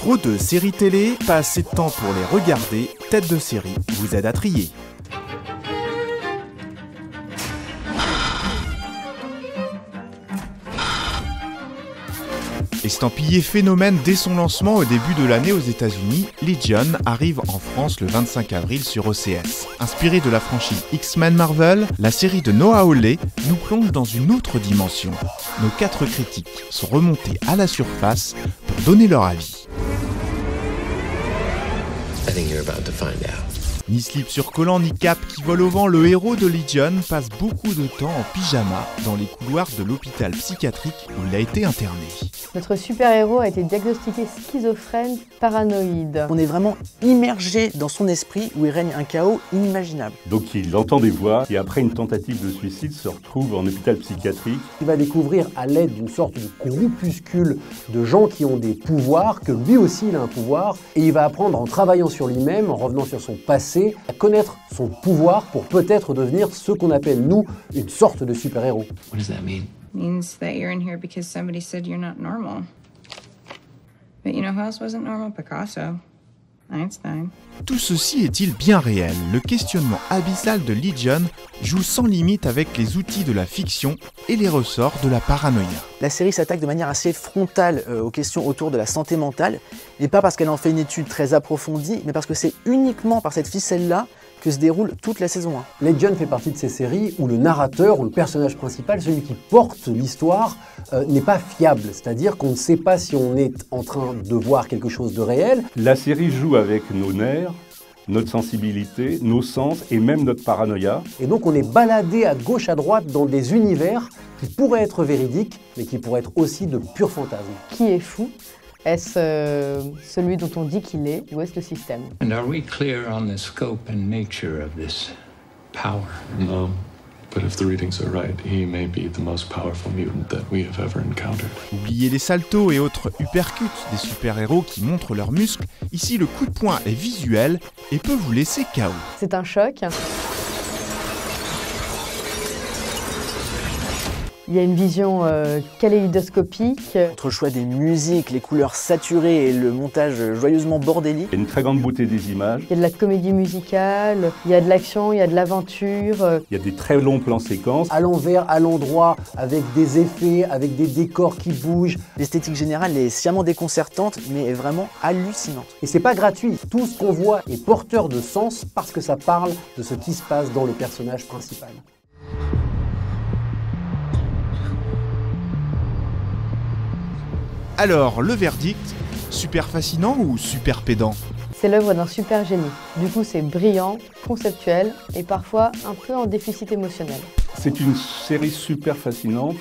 Trop de séries télé, pas assez de temps pour les regarder, Tête de série vous aide à trier. Estampillé phénomène dès son lancement au début de l'année aux États-Unis, Legion arrive en France le 25 avril sur OCS. Inspirée de la franchise X-Men Marvel, la série de Noah Hawley nous plonge dans une autre dimension. Nos 4 critiques sont remontés à la surface pour donner leur avis. I think you're about to find out. Ni slip surcollant ni cape qui vole au vent, le héros de Legion passe beaucoup de temps en pyjama dans les couloirs de l'hôpital psychiatrique où il a été interné. Notre super-héros a été diagnostiqué schizophrène paranoïde. On est vraiment immergé dans son esprit où il règne un chaos inimaginable. Donc il entend des voix et après une tentative de suicide se retrouve en hôpital psychiatrique. Il va découvrir à l'aide d'une sorte de groupuscule de gens qui ont des pouvoirs, que lui aussi il a un pouvoir, et il va apprendre en travaillant sur lui-même, en revenant sur son passé, à connaître son pouvoir pour peut-être devenir ce qu'on appelle, nous, une sorte de super-héros. What does that mean? Means that you're in here because somebody said you're not normal. But you know who else wasn't normal? Picasso. Einstein. Tout ceci est-il bien réel? Le questionnement abyssal de Legion joue sans limite avec les outils de la fiction et les ressorts de la paranoïa. La série s'attaque de manière assez frontale aux questions autour de la santé mentale, et pas parce qu'elle en fait une étude très approfondie, mais parce que c'est uniquement par cette ficelle-là que se déroule toute la saison 1. Legion fait partie de ces séries où le narrateur ou le personnage principal, celui qui porte l'histoire, n'est pas fiable. C'est-à-dire qu'on ne sait pas si on est en train de voir quelque chose de réel. La série joue avec nos nerfs, notre sensibilité, nos sens et même notre paranoïa. Et donc on est baladé à gauche à droite dans des univers qui pourraient être véridiques, mais qui pourraient être aussi de purs fantasmes. Qui est fou? Est-ce celui dont on dit qu'il est, ou est-ce le système? And are we clear on the scope and nature of this power? No, but if the readings are right, he may be the most powerful mutant that we have ever encountered. Oubliez les saltos et autres uppercuts des super-héros qui montrent leurs muscles, ici le coup de poing est visuel et peut vous laisser KO. C'est un choc. Il y a une vision kaléidoscopique. Entre le choix des musiques, les couleurs saturées et le montage joyeusement bordélique. Il y a une très grande beauté des images. Il y a de la comédie musicale, il y a de l'action, il y a de l'aventure. Il y a des très longs plans séquences. À l'envers, à l'endroit, avec des effets, avec des décors qui bougent. L'esthétique générale est sciemment déconcertante, mais est vraiment hallucinante. Et c'est pas gratuit. Tout ce qu'on voit est porteur de sens parce que ça parle de ce qui se passe dans le personnage principal. Alors, le verdict, super fascinant ou super pédant? C'est l'œuvre d'un super génie. Du coup, c'est brillant, conceptuel et parfois un peu en déficit émotionnel. C'est une série super fascinante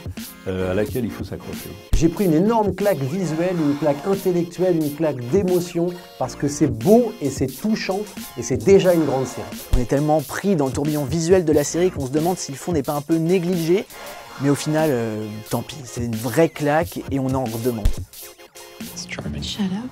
à laquelle il faut s'accrocher. J'ai pris une énorme claque visuelle, une claque intellectuelle, une claque d'émotion parce que c'est beau et c'est touchant et c'est déjà une grande série. On est tellement pris dans le tourbillon visuel de la série qu'on se demande si le fond n'est pas un peu négligé. Mais au final, tant pis, c'est une vraie claque et on en redemande. It's charming. Shut up.